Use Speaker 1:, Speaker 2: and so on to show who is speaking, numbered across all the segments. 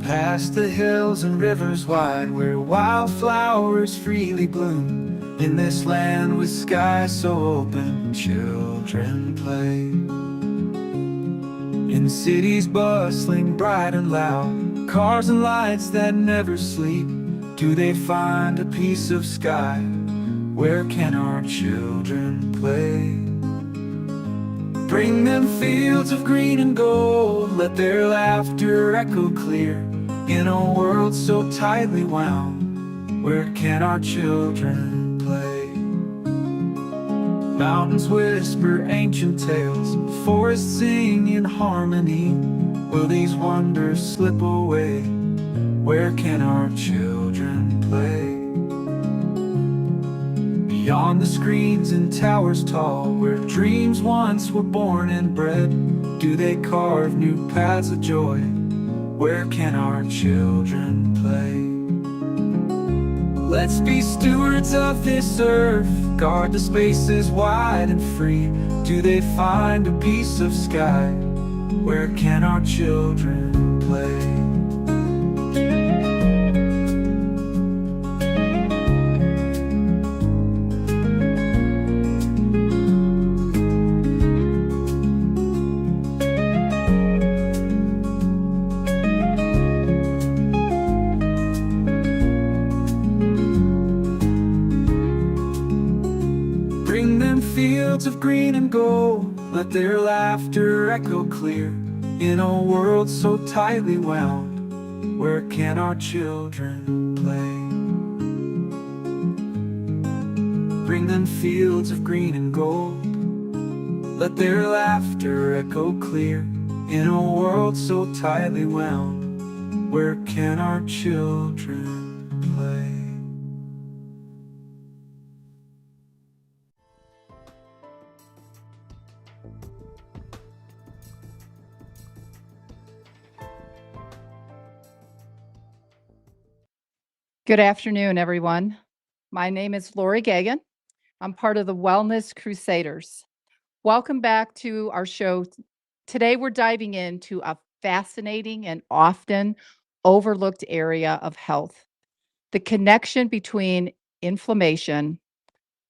Speaker 1: Past the hills and rivers wide, where wildflowers freely bloom. In this land with skies so open, children play. In cities bustling, bright and loud, cars and lights that never sleep, do they find a piece of sky? Where can our children play? Bring them fields of green and gold, let their laughter echo clear. In a world so tightly wound, where can our children play? Mountains whisper ancient tales, forests sing in harmony. Will these wonders slip away? Where can our children play? Beyond the screens and towers tall, where dreams once were born and bred, do they carve new paths of joy? Where can our children play? Let's be stewards of this earth, guard the spaces wide and free. Do they find a piece of sky? Where can our children play? Fields of green and gold, let their laughter echo clear. In a world so tightly wound, where can our children play? Bring them fields of green and gold, let their laughter echo clear. In a world so tightly wound, where can our children play?
Speaker 2: Good afternoon, everyone. My name is Laurie Gagan. I'm part of the Wellness Crusaders. Welcome back to our show. Today, we're diving into a fascinating and often overlooked area of health, the connection between inflammation,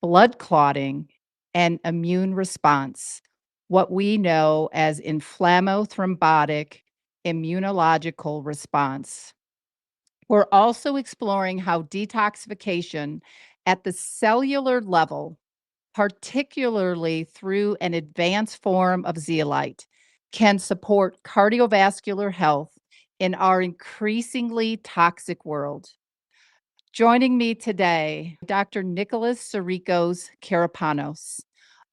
Speaker 2: blood clotting, and immune response, what we know as inflammothrombotic immunological response. We're also exploring how detoxification at the cellular level, particularly through an advanced form of zeolite, can support cardiovascular health in our increasingly toxic world. Joining me today, Dr. Nikolaos Tsirikos-Karapanos,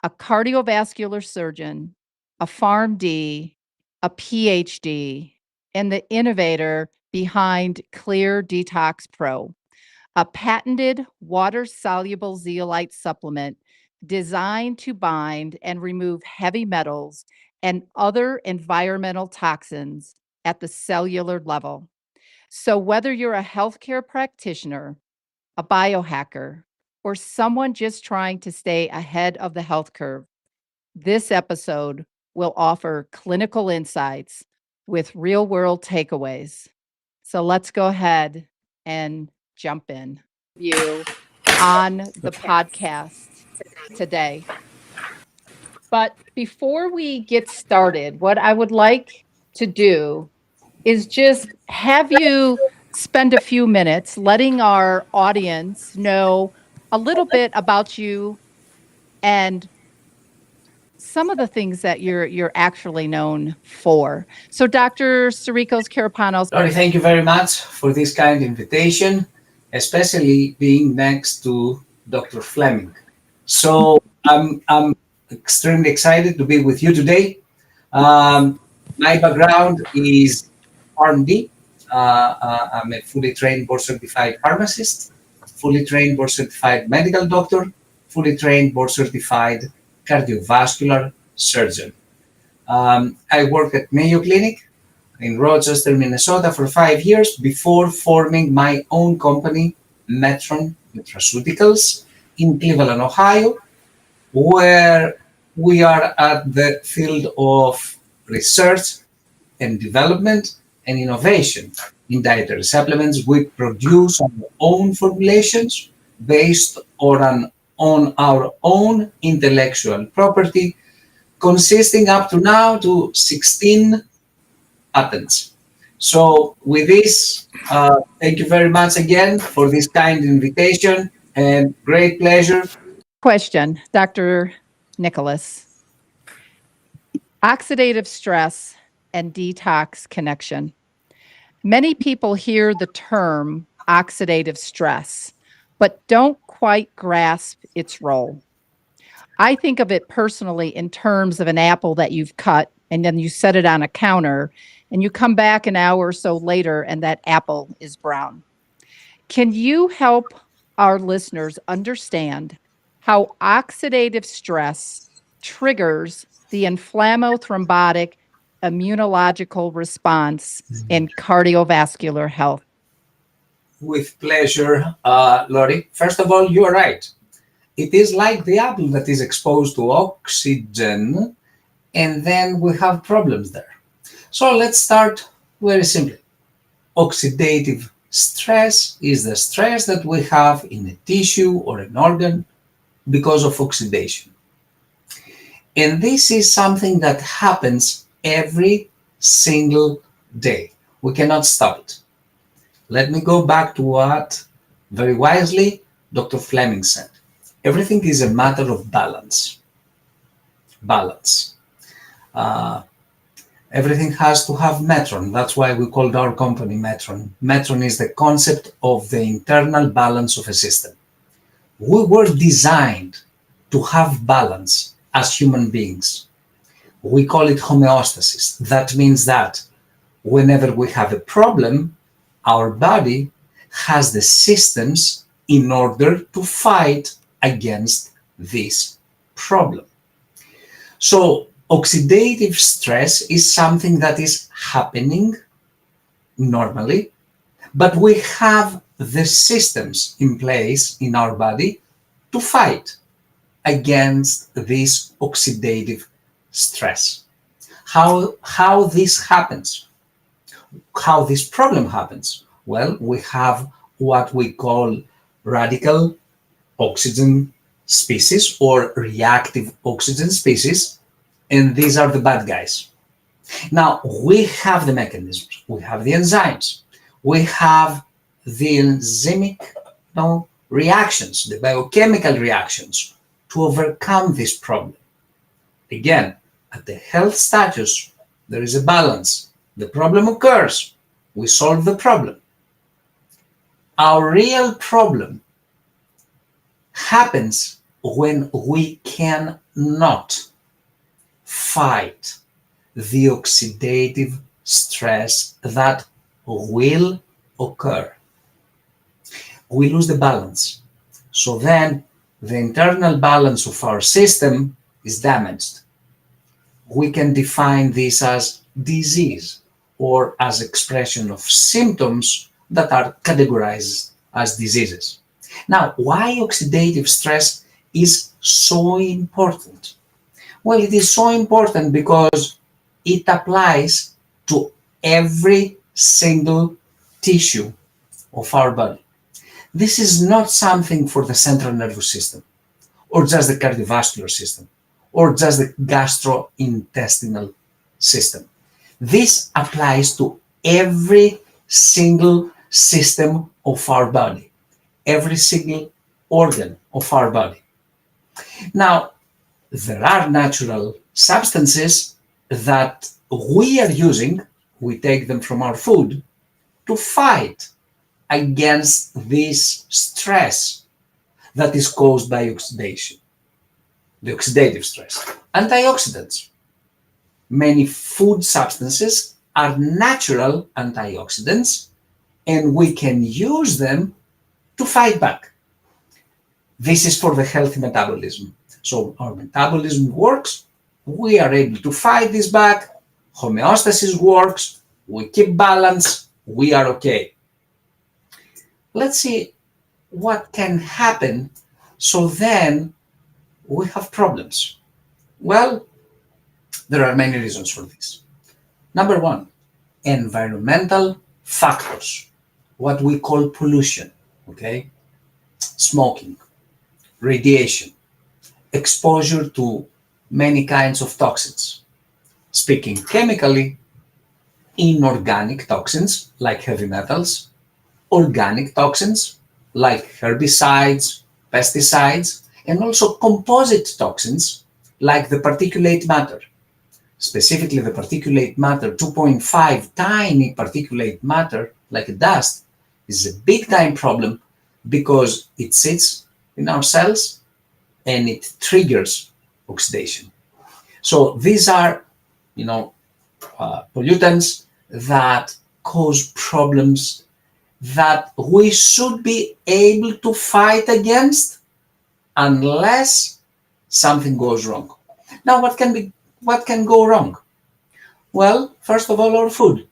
Speaker 2: a cardiovascular surgeon, a PharmD, a PhD, and the innovator behind ClearDetox Pro, a patented water-soluble zeolite supplement designed to bind and remove heavy metals and other environmental toxins at the cellular level. So whether you're a healthcare practitioner, a biohacker, or someone just trying to stay ahead of the health curve, this episode will offer clinical insights with real-world takeaways. So let's go ahead and jump in. You on the podcast today. But before we get started, what I would like to do is just have you spend a few minutes letting our audience know a little bit about you and some of the things that you're actually known for. So Dr. Tsirikos-Karapanos.
Speaker 3: Laurie, thank you very much for this kind invitation, especially being next to Dr. Fleming. So I'm extremely excited to be with you today. My background is PharmD. I'm a fully trained board-certified pharmacist, fully trained board-certified medical doctor, fully trained board-certified cardiovascular surgeon. I worked at Mayo Clinic in Rochester, Minnesota for 5 years before forming my own company, Metron Nutraceuticals, in Cleveland, Ohio, where we are at the field of research and development and innovation in dietary supplements. We produce our own formulations based on our own intellectual property, consisting up to now to 16 patents. So with this, thank you very much again for this kind invitation and great pleasure.
Speaker 2: Question, Dr. Nicholas. Oxidative stress and detox connection. Many people hear the term oxidative stress, but don't quite grasp its role. I think of it personally in terms of an apple that you've cut and then you set it on a counter and you come back an hour or so later and that apple is brown. Can you help our listeners understand how oxidative stress triggers the inflammothrombotic immunological response in cardiovascular health?
Speaker 3: With pleasure, Laurie. First of all, you are right. It is like the apple that is exposed to oxygen, and then we have problems there. So let's start very simply. Oxidative stress is the stress that we have in a tissue or an organ because of oxidation. And this is something that happens every single day. We cannot stop it. Let me go back to what very wisely Dr. Fleming said. Everything is a matter of balance. Balance. Everything has to have metron. That's why we called our company Metron. Metron is the concept of the internal balance of a system. We were designed to have balance as human beings. We call it homeostasis. That means that whenever we have a problem, our body has the systems in order to fight against this problem. So oxidative stress is something that is happening normally, but we have the systems in place in our body to fight against this oxidative stress. How this happens, how this problem happens? Well, we have what we call radical oxygen species or reactive oxygen species, and these are the bad guys. Now, we have the mechanisms, we have the enzymes, we have the enzymic reactions, the biochemical reactions to overcome this problem. Again, at the health status, there is a balance. The problem occurs, we solve the problem. Our real problem happens when we cannot fight the oxidative stress that will occur. We lose the balance. So then the internal balance of our system is damaged. We can define this as disease or as expression of symptoms that are categorized as diseases. Now, why oxidative stress is so important? Well, it is so important because it applies to every single tissue of our body. This is not something for the central nervous system, or just the cardiovascular system, or just the gastrointestinal system. This applies to every single system of our body, every single organ of our body. Now, there are natural substances that we are using, we take them from our food, to fight against this stress that is caused by oxidation, the oxidative stress. Antioxidants. Many food substances are natural antioxidants, and we can use them to fight back. This is for the healthy metabolism. So our metabolism works, we are able to fight this back, homeostasis works, we keep balance, we are okay. Let's see what can happen so then we have problems. Well, there are many reasons for this. Number one, environmental factors, what we call pollution, okay? Smoking, radiation, exposure to many kinds of toxins. Speaking chemically, inorganic toxins like heavy metals, organic toxins like herbicides, pesticides, and also composite toxins like the particulate matter. Specifically, the particulate matter, 2.5 tiny particulate matter, like dust, is a big time problem because it sits in our cells and it triggers oxidation. So these are, pollutants that cause problems that we should be able to fight against unless something goes wrong. Now, what can go wrong? Well, first of all, our food.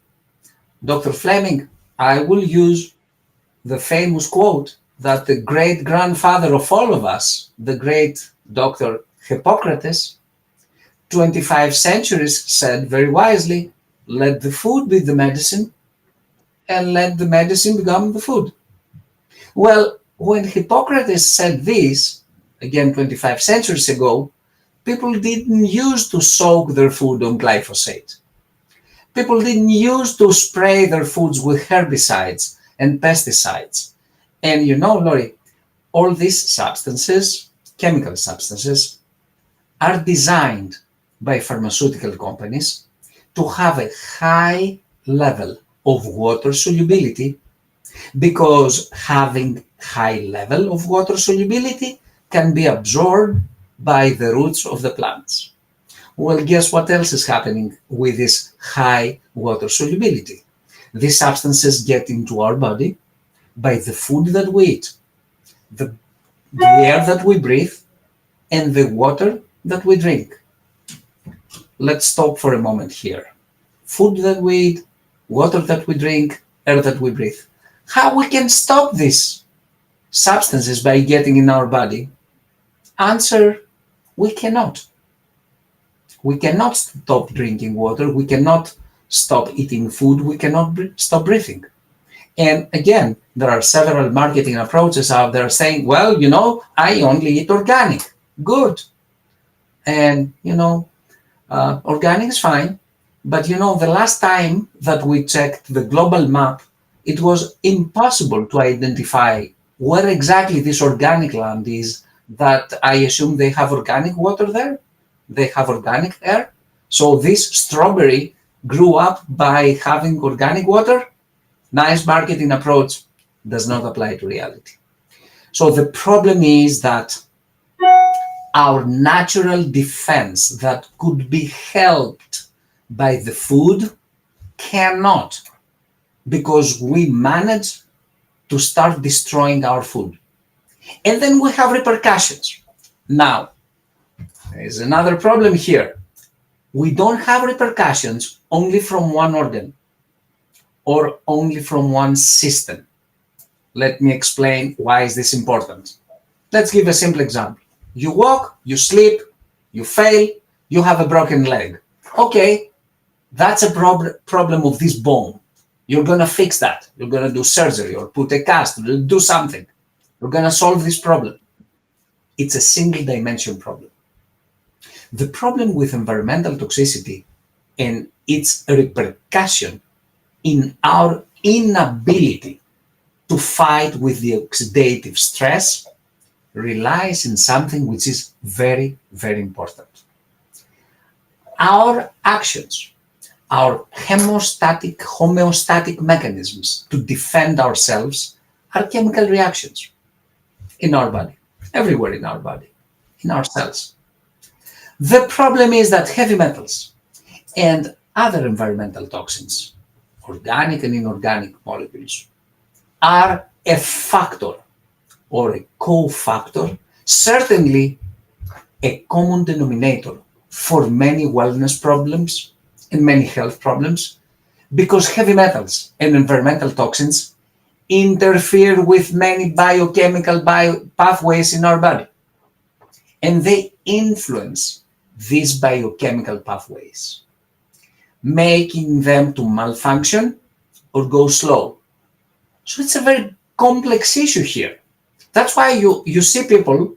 Speaker 3: Dr. Fleming, I will use the famous quote that the great grandfather of all of us, the great Dr. Hippocrates, 25 centuries said very wisely, let the food be the medicine and let the medicine become the food. Well, when Hippocrates said this, again 25 centuries ago, people didn't use to soak their food on glyphosate. People didn't use to spray their foods with herbicides and pesticides. And Laurie, all these substances, chemical substances, are designed by pharmaceutical companies to have a high level of water solubility, because having high level of water solubility can be absorbed by the roots of the plants. Well, guess what else is happening with this high water solubility? These substances get into our body by the food that we eat, the air that we breathe, and the water that we drink. Let's stop for a moment here. Food that we eat, water that we drink, air that we breathe. How we can stop these substances by getting in our body? Answer, we cannot. We cannot stop drinking water. We cannot stop eating food. We cannot stop breathing. And again, there are several marketing approaches out there saying, well, I only eat organic. Good. And, organic is fine. But, the last time that we checked the global map, it was impossible to identify where exactly this organic land is, that I assume they have organic water there. They have organic air. So this strawberry grew up by having organic water. Nice marketing approach, does not apply to reality. So the problem is that our natural defense that could be helped by the food cannot, because we manage to start destroying our food. And then we have repercussions. Now, there's another problem here. We don't have repercussions only from one organ or only from one system. Let me explain why is this important. Let's give a simple example. You walk, you sleep, you fail, you have a broken leg. Okay, that's a problem of this bone. You're going to fix that. You're going to do surgery or put a cast, or do something. You're going to solve this problem. It's a single dimension problem. The problem with environmental toxicity and its repercussion in our inability to fight with the oxidative stress relies in something which is very, very important. Our actions, our homeostatic mechanisms to defend ourselves are chemical reactions in our body, everywhere in our body, in our cells. The problem is that heavy metals and other environmental toxins, organic and inorganic molecules, are a factor or a cofactor, certainly a common denominator for many wellness problems and many health problems, because heavy metals and environmental toxins interfere with many biochemical pathways in our body, and they influence these biochemical pathways, making them to malfunction or go slow. So it's a very complex issue here. That's why you see people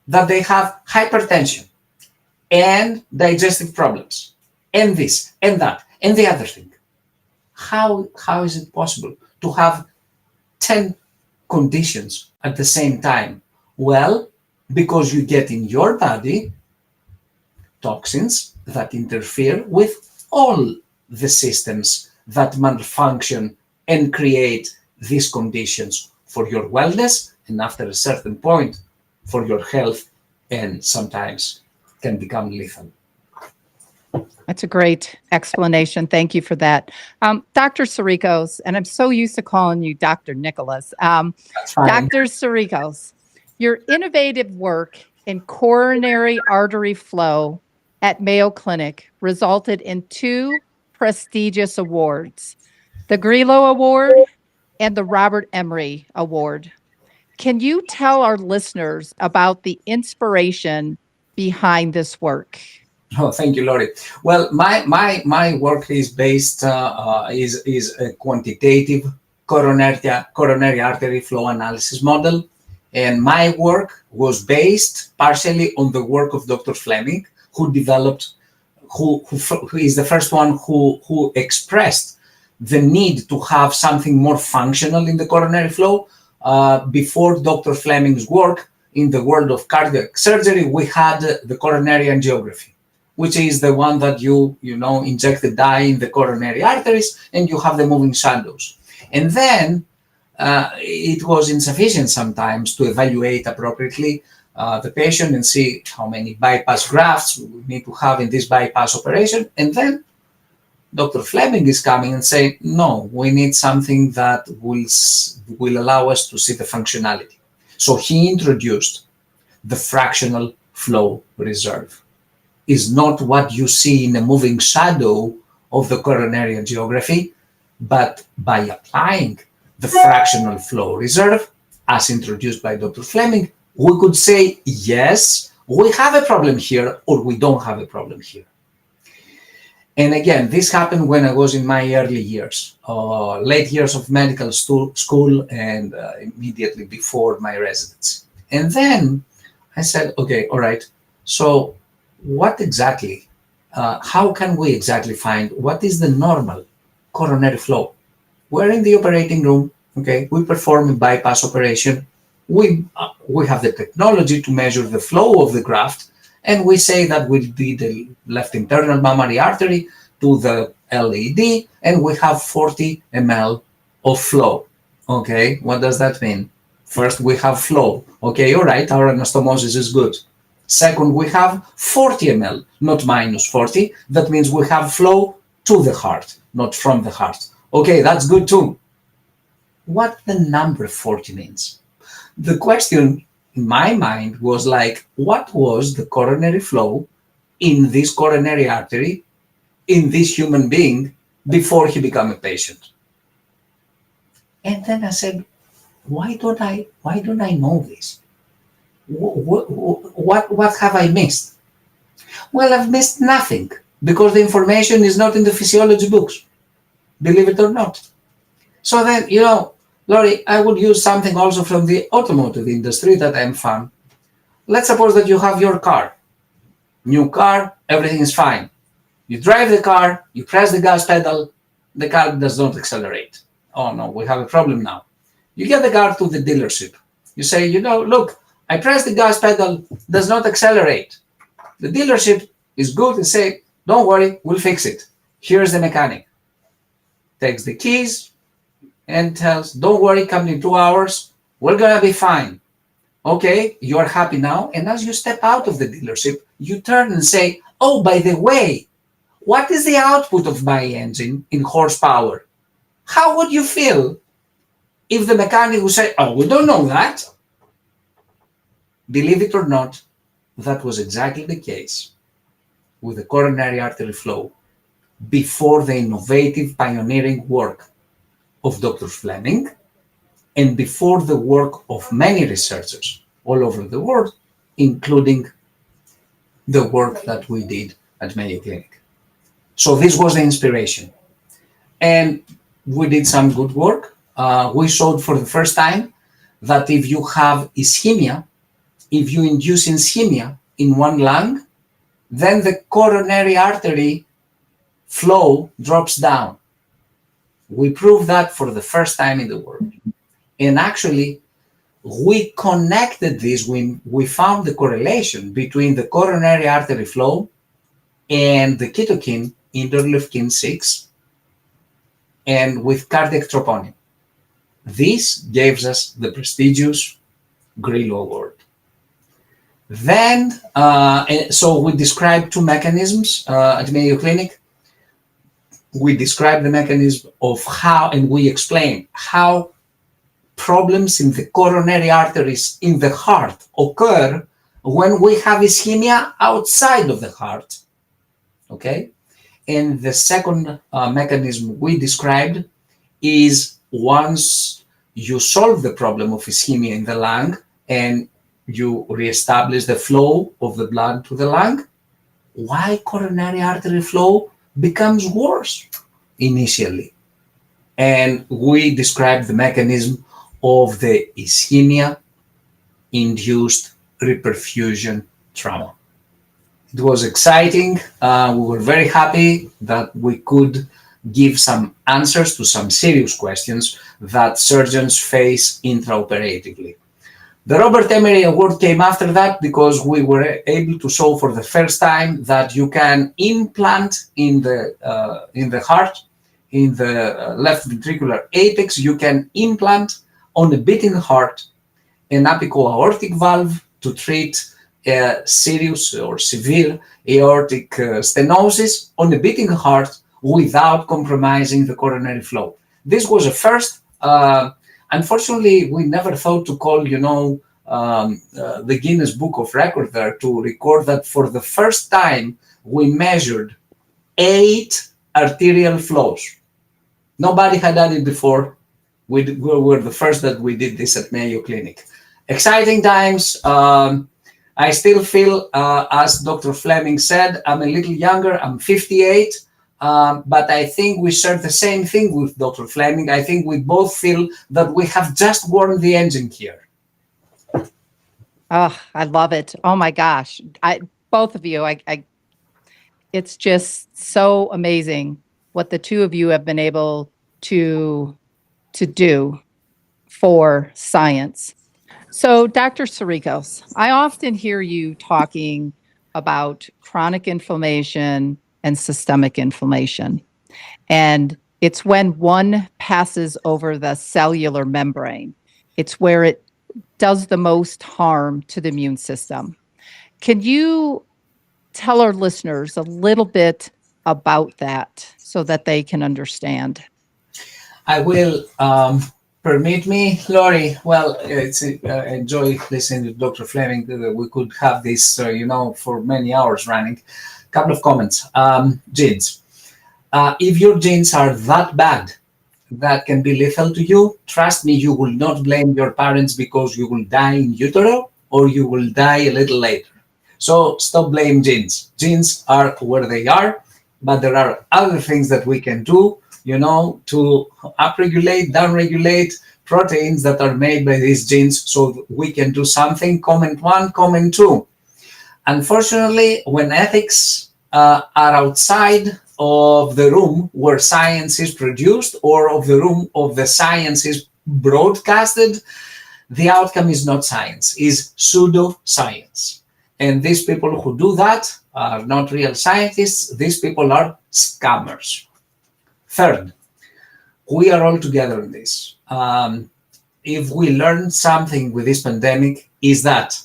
Speaker 3: that they have hypertension and digestive problems and this and that and the other thing. How is it possible to have 10 conditions at the same time? Well, because you get in your body toxins that interfere with all the systems that malfunction and create these conditions for your wellness, and after a certain point for your health, and sometimes can become lethal.
Speaker 2: That's a great explanation. Thank you for that. Dr. Tsirikos, and I'm so used to calling you Dr. Nikolaos.
Speaker 3: That's fine.
Speaker 2: Dr. Tsirikos, your innovative work in coronary artery flow at Mayo Clinic resulted in 2 prestigious awards, the Grillo Award and the Robert Emery Award. Can you tell our listeners about the inspiration behind this work?
Speaker 3: Oh, thank you, Laurie. Well, my work is based is a quantitative coronary artery flow analysis model, and my work was based partially on the work of Dr. Fleming, who developed, who is the first one who expressed the need to have something more functional in the coronary flow. Before Dr. Fleming's work in the world of cardiac surgery, we had the coronary angiography, which is the one that you inject the dye in the coronary arteries and you have the moving shadows. And then it was insufficient sometimes to evaluate appropriately the patient and see how many bypass grafts we need to have in this bypass operation. And then Dr. Fleming is coming and saying, no, we need something that will allow us to see the functionality. So he introduced the fractional flow reserve. Is not what you see in a moving shadow of the coronary angiography, but by applying the fractional flow reserve, as introduced by Dr. Fleming, we could say, yes, we have a problem here, or we don't have a problem here. And again, this happened when I was in my early years, late years of medical school and immediately before my residency. And then I said, okay, all right, so what exactly, how can we exactly find what is the normal coronary flow? We're in the operating room, okay, we perform a bypass operation, we have the technology to measure the flow of the graft, and we say that will be the left internal mammary artery to the LAD, and we have 40 ml of flow. Okay, what does that mean? First, we have flow. Okay, all right, our anastomosis is good. Second, we have 40 ml, not minus 40. That means we have flow to the heart, not from the heart. Okay, that's good too. What the number 40 means? The question in my mind was like, what was the coronary flow in this coronary artery, in this human being, before he became a patient? And then I said, why don't I know this? What have I missed? Well, I've missed nothing, because the information is not in the physiology books, believe it or not. So then, Laurie, I would use something also from the automotive industry that I'm fan. Let's suppose that you have your car, new car, everything is fine. You drive the car, you press the gas pedal, the car does not accelerate. Oh no, we have a problem now. You get the car to the dealership. You say, look, I press the gas pedal, does not accelerate. The dealership is good and say, don't worry, we'll fix it. Here's the mechanic. Takes the keys and tells, don't worry, come in 2 hours, we're gonna be fine. Okay, you're happy now. And as you step out of the dealership, you turn and say, oh, by the way, what is the output of my engine in horsepower? How would you feel if the mechanic would say, oh, we don't know that? Believe it or not, that was exactly the case with the coronary artery flow before the innovative pioneering work of Dr. Fleming and before the work of many researchers all over the world, including the work that we did at Mayo Clinic. So this was the inspiration. And we did some good work. We showed for the first time that if you have ischemia, if you induce ischemia in one lung, then the coronary artery flow drops down. We proved that for the first time in the world. And actually, we connected this when we found the correlation between the coronary artery flow and the cytokine interleukin 6 and with cardiac troponin. This gives us the prestigious Grillo Award. Then, so we described two mechanisms at Mayo Clinic. We described the mechanism of how, and we explained how problems in the coronary arteries in the heart occur when we have ischemia outside of the heart. Okay? And the second mechanism we described is once you solve the problem of ischemia in the lung and you reestablish the flow of the blood to the lung, why coronary artery flow becomes worse initially. And we described the mechanism of the ischemia-induced reperfusion trauma. It was exciting. We were very happy that we could give some answers to some serious questions that surgeons face intraoperatively. The Robert Emery Award came after that because we were able to show for the first time that you can implant in the heart, in the left ventricular apex, you can implant on a beating heart an apical aortic valve to treat serious or severe aortic stenosis on a beating heart without compromising the coronary flow. This was a first. Unfortunately, we never thought to call, the Guinness Book of Record there to record that for the first time we measured 8 arterial flows. Nobody had done it before. We were the first that we did this at Mayo Clinic. Exciting times. I still feel, as Dr. Fleming said, I'm a little younger. I'm 58. But I think we share the same thing with Dr. Fleming. I think we both feel that we have just warmed the engine here.
Speaker 2: Oh, I love it. Oh my gosh. Both of you, it's just so amazing what the two of you have been able to do for science. So, Dr. Tsirikos, I often hear you talking about chronic inflammation and systemic inflammation. And it's when one passes over the cellular membrane. It's where it does the most harm to the immune system. Can you tell our listeners a little bit about that so that they can understand?
Speaker 3: I will. Permit me, Laurie. Well, it's enjoy listening to Dr. Fleming. We could have this, for many hours running. Couple of comments. Genes. If your genes are that bad, that can be lethal to you, trust me, you will not blame your parents because you will die in utero or you will die a little later. So stop blaming genes. Genes are where they are, but there are other things that we can do, to upregulate, downregulate proteins that are made by these genes so we can do something. Comment 1, comment 2. Unfortunately, when ethics are outside of the room where science is produced or of the room of the science is broadcasted, the outcome is not science, is pseudoscience. And these people who do that are not real scientists. These people are scammers. Third, we are all together in this. If we learn something with this pandemic is that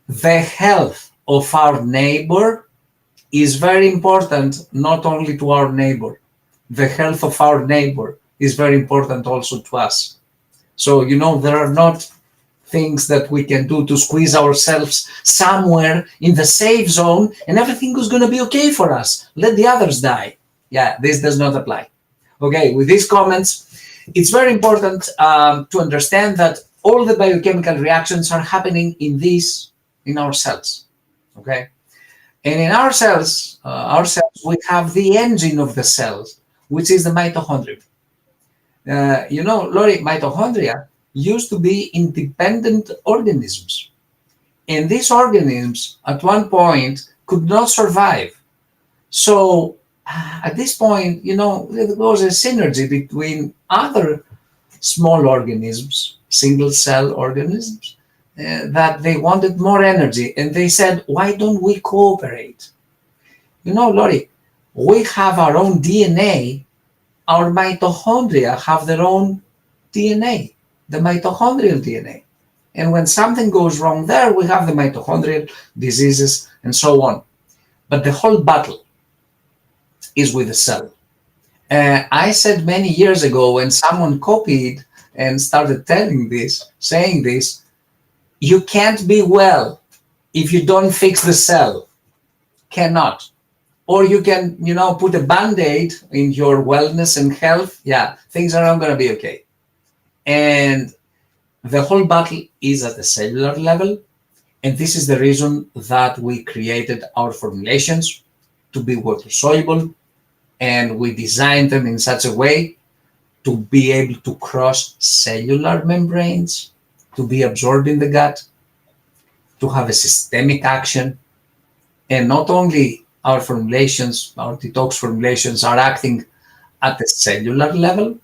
Speaker 3: the health of our neighbor is very important, not only to our neighbor. The health of our neighbor is very important also to us. So, there are not things that we can do to squeeze ourselves somewhere in the safe zone and everything is going to be okay for us. Let the others die. Yeah, this does not apply. Okay, with these comments, it's very important to understand that all the biochemical reactions are happening in our cells. Okay, and in our cells, we have the engine of the cells, which is the mitochondrion. Laurie, mitochondria used to be independent organisms. And these organisms at one point could not survive. So at this point, there was a synergy between other small organisms, single cell organisms, that they wanted more energy. And they said, why don't we cooperate? Laurie, we have our own DNA. Our mitochondria have their own DNA, the mitochondrial DNA. And when something goes wrong there, we have the mitochondrial diseases and so on. But the whole battle is with the cell. I said many years ago when someone copied and started saying this, you can't be well if you don't fix the cell. Cannot. Or you can, put a band-aid in your wellness and health. Yeah, things are not going to be okay. And the whole battle is at the cellular level. And this is the reason that we created our formulations to be water soluble. And we designed them in such a way to be able to cross cellular membranes, to be absorbed in the gut, to have a systemic action. And not only our formulations, our detox formulations are acting at the cellular level,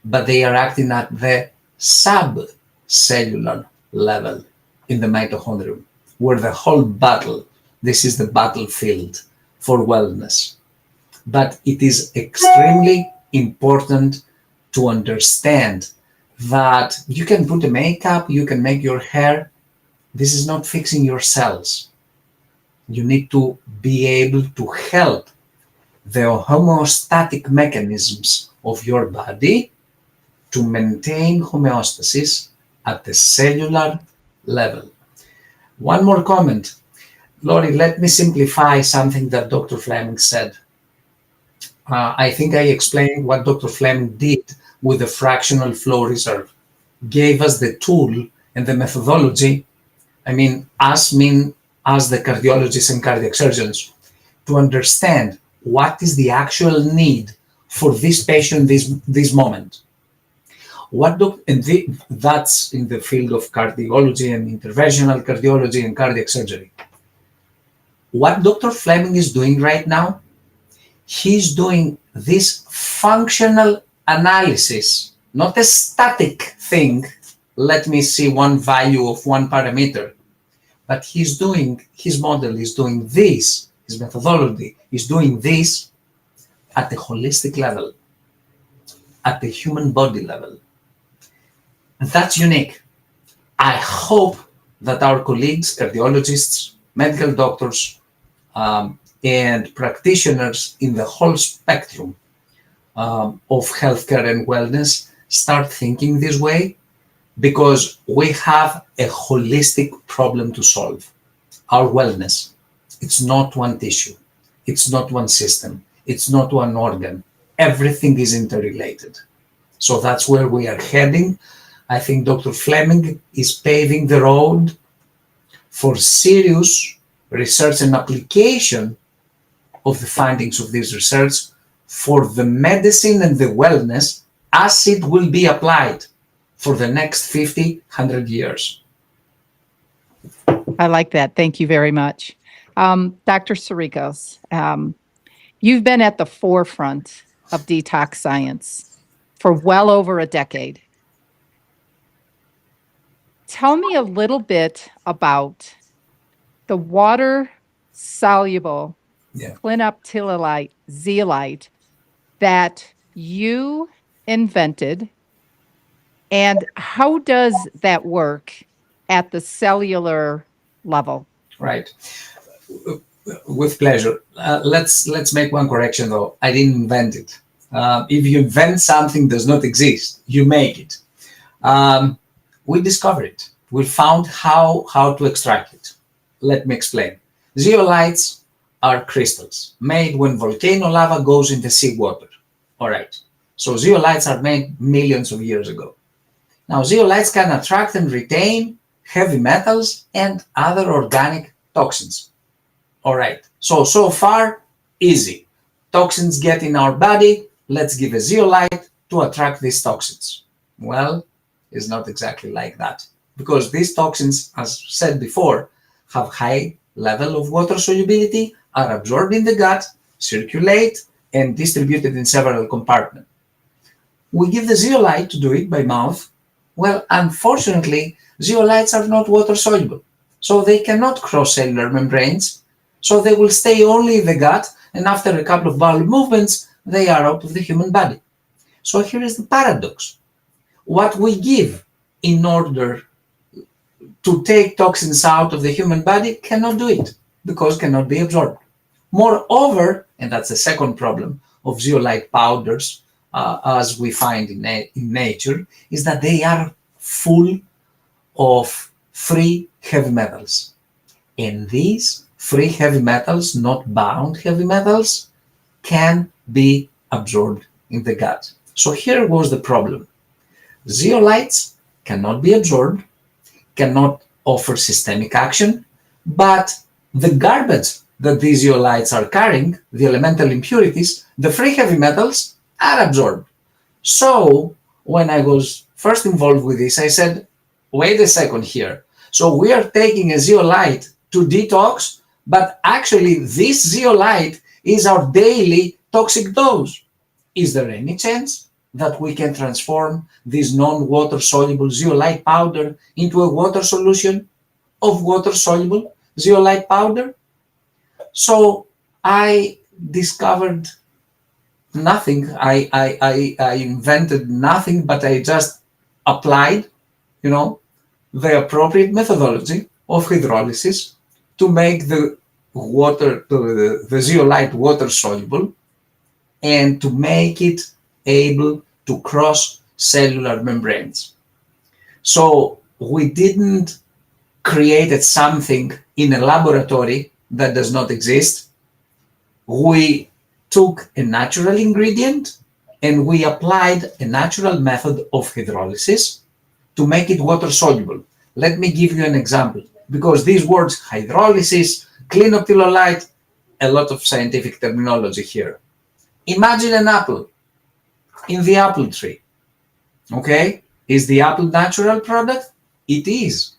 Speaker 3: but they are acting at the subcellular level in the mitochondrium, where the whole battle, this is the battlefield for wellness. But it is extremely important to understand that you can put a makeup, you can make your hair. This is not fixing your cells. You need to be able to help the homeostatic mechanisms of your body to maintain homeostasis at the cellular level. One more comment. Laurie, let me simplify something that Dr. Fleming said. I think I explained what Dr. Fleming did with the fractional flow reserve, gave us the tool and the methodology. As the cardiologists and cardiac surgeons, to understand what is the actual need for this patient this moment. That's in the field of cardiology and interventional cardiology and cardiac surgery. What Dr. Fleming is doing right now, he's doing this functional analysis, not a static thing. Let me see one value of one parameter. But his model is doing this, his methodology is doing this at the holistic level, at the human body level. And that's unique. I hope that our colleagues, cardiologists, medical doctors, and practitioners in the whole spectrum of healthcare and wellness start thinking this way, because we have a holistic problem to solve. Our wellness. It's not one tissue. It's not one system. It's not one organ. Everything is interrelated. So that's where we are heading. I think Dr. Fleming is paving the road for serious research and application of the findings of this research for the medicine and the wellness as it will be applied for the next 50, 100 years.
Speaker 2: I like that. Thank you very much. Dr. Tsirikos, you've been at the forefront of detox science for well over a decade. Tell me a little bit about the water-soluble clinoptilolite, zeolite, that you invented, and how does that work at the cellular level?
Speaker 3: Right. With pleasure. Let's make one correction though. I didn't invent it. If you invent something that does not exist, you make it. We discovered it. We found how to extract it. Let me explain. Zeolites are crystals made when volcano lava goes in the seawater. All right. So zeolites are made millions of years ago. Now, zeolites can attract and retain heavy metals and other organic toxins. All right. So far, easy. Toxins get in our body. Let's give a zeolite to attract these toxins? Well, it's not exactly like that, because these toxins, as said before, have high level of water solubility, are absorbed in the gut, circulate, and distributed in several compartments. We give the zeolite to do it by mouth. Well, unfortunately, zeolites are not water soluble, so they cannot cross cellular membranes, so they will stay only in the gut, and after a couple of bowel movements, they are out of the human body. So here is the paradox. What we give in order to take toxins out of the human body cannot do it, because cannot be absorbed. Moreover, and that's the second problem of zeolite powders, as we find in nature, is that they are full of free heavy metals. And these free heavy metals, not bound heavy metals, can be absorbed in the gut. So here was the problem. Zeolites cannot be absorbed, cannot offer systemic action, but the garbage that these zeolites are carrying, the elemental impurities, the free heavy metals, are absorbed. So when I was first involved with this, I said, wait a second here. So we are taking a zeolite to detox, but actually this zeolite is our daily toxic dose. Is there any chance that we can transform this non-water soluble zeolite powder into a water solution of water soluble zeolite powder? So I discovered nothing. I invented nothing, but I just applied, the appropriate methodology of hydrolysis to make the zeolite water soluble, and to make it able to cross cellular membranes. So we didn't create something in a laboratory that does not exist. We took a natural ingredient and we applied a natural method of hydrolysis to make it water soluble. Let me give you an example, because these words, hydrolysis, clinoptilolite, a lot of scientific terminology here. Imagine an apple in the apple tree. Okay? Is the apple natural product? It is.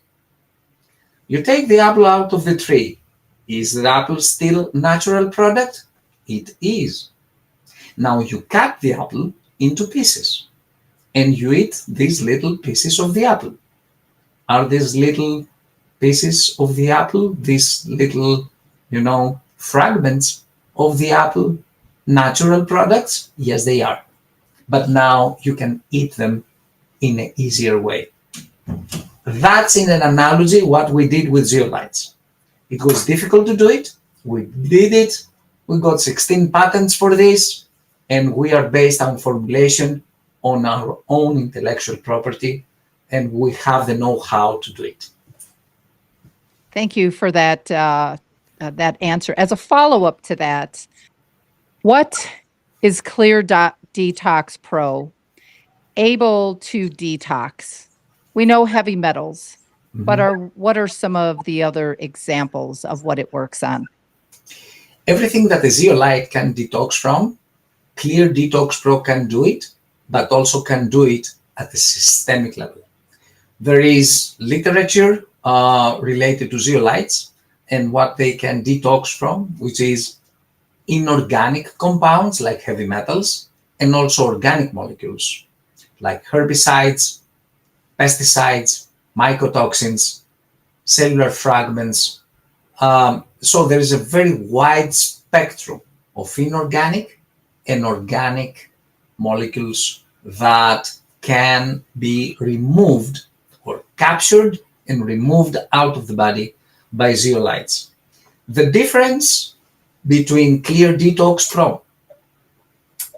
Speaker 3: You take the apple out of the tree. Is the apple still natural product? It is. Now you cut the apple into pieces and you eat these little pieces of the apple. Are these little pieces of the apple, these little, fragments of the apple, natural products? Yes, they are. But now you can eat them in an easier way. That's, in an analogy, what we did with zeolites. It was difficult to do it. We did it. We got 16 patents for this, and we are based on formulation on our own intellectual property, and we have the know-how to do it.
Speaker 2: Thank you for that that answer. As a follow-up to that, what is ClearDetox Pro able to detox? We know heavy metals, but what are some of the other examples of what it works on?
Speaker 3: Everything that the zeolite can detox from, ClearDetox Pro can do it, but also can do it at the systemic level. There is literature related to zeolites and what they can detox from, which is inorganic compounds like heavy metals, and also organic molecules like herbicides, pesticides, mycotoxins, cellular fragments. So there is a very wide spectrum of inorganic and organic molecules that can be removed or captured and removed out of the body by zeolites. The difference between ClearDetox Pro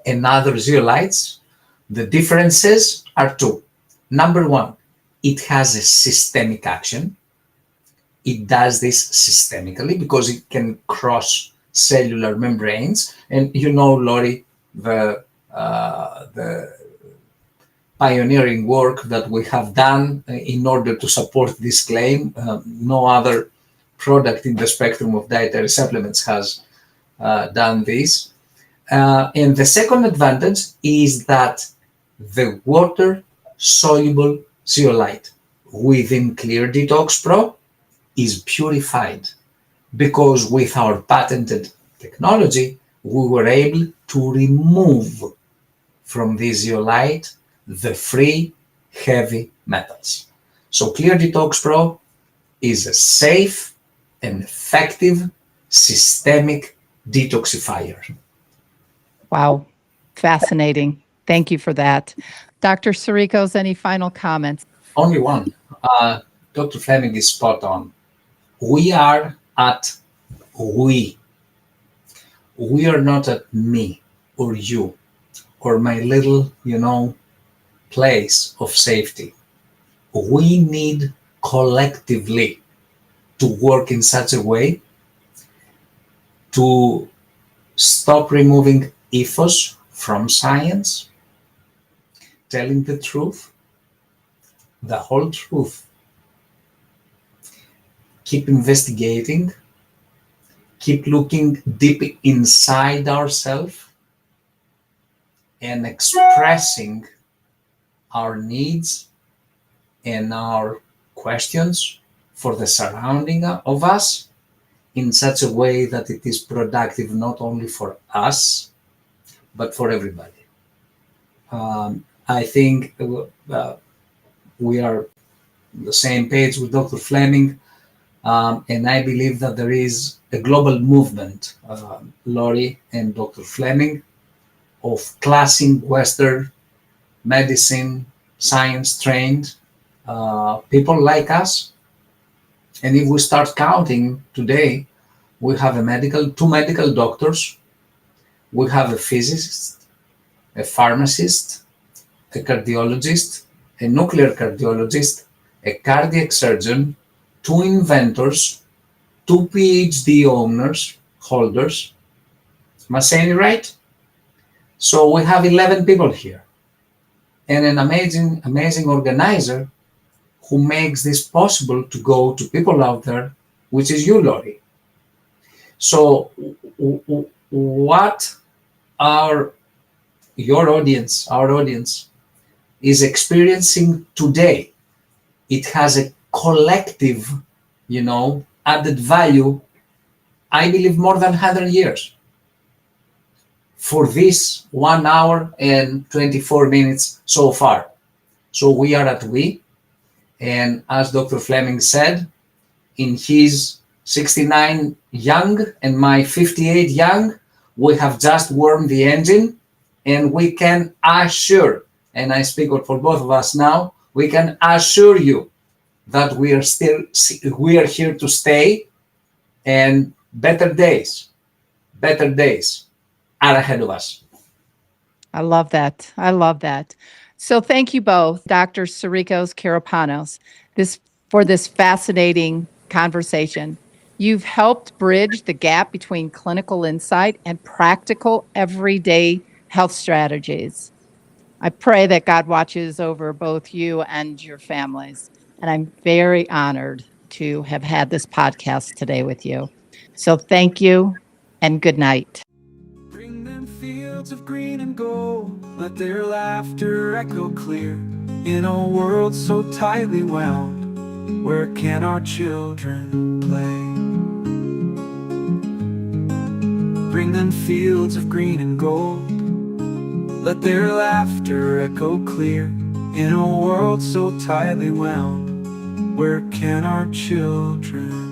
Speaker 3: and other zeolites, the differences are two. Number one, it has a systemic action. It does this systemically because it can cross cellular membranes. And Laurie, the pioneering work that we have done in order to support this claim. No other product in the spectrum of dietary supplements has done this. And the second advantage is that the water-soluble zeolite within ClearDetox Pro is purified because with our patented technology, we were able to remove from this zeolite the free heavy metals. So ClearDetox Pro is a safe and effective systemic detoxifier.
Speaker 2: Wow. Fascinating. Thank you for that. Dr. Tsirikos, any final comments?
Speaker 3: Only one. Dr. Fleming is spot on. We are at we. We are not at me or you or my little, place of safety. We need collectively to work in such a way to stop removing ethos from science, telling the truth, the whole truth, keep investigating, keep looking deep inside ourselves and expressing our needs and our questions for the surrounding of us in such a way that it is productive not only for us but for everybody. I think we are on the same page with Dr. Fleming, and I believe that there is a global movement, Laurie and Dr. Fleming, of classing Western medicine, science trained people like us. And if we start counting today, we have two medical doctors, we have a physicist, a pharmacist, a cardiologist, a nuclear cardiologist, a cardiac surgeon, two inventors, two PhD holders. Am I saying it right? So we have 11 people here and an amazing organizer who makes this possible to go to people out there, which is you, Laurie. So what our audience is experiencing today, it has a collective, added value, I believe more than 100 years for this 1 hour and 24 minutes so far. So we are at we, and as Dr. Fleming said, in his 69 young and my 58 young, we have just warmed the engine, and we can assure, and I speak for both of us now, we can assure you that we are here to stay, and better days are ahead of us.
Speaker 2: I love that. I love that. So thank you both, Dr. Tsirikos-Karapanos, for this fascinating conversation. You've helped bridge the gap between clinical insight and practical everyday health strategies. I pray that God watches over both you and your families. And I'm very honored to have had this podcast today with you. So thank you and good night.
Speaker 1: Bring them fields of green and gold, let their laughter echo clear. In a world so tightly wound, where can our children play? Bring them fields of green and gold, let their laughter echo clear. In a world so tightly wound, where can our children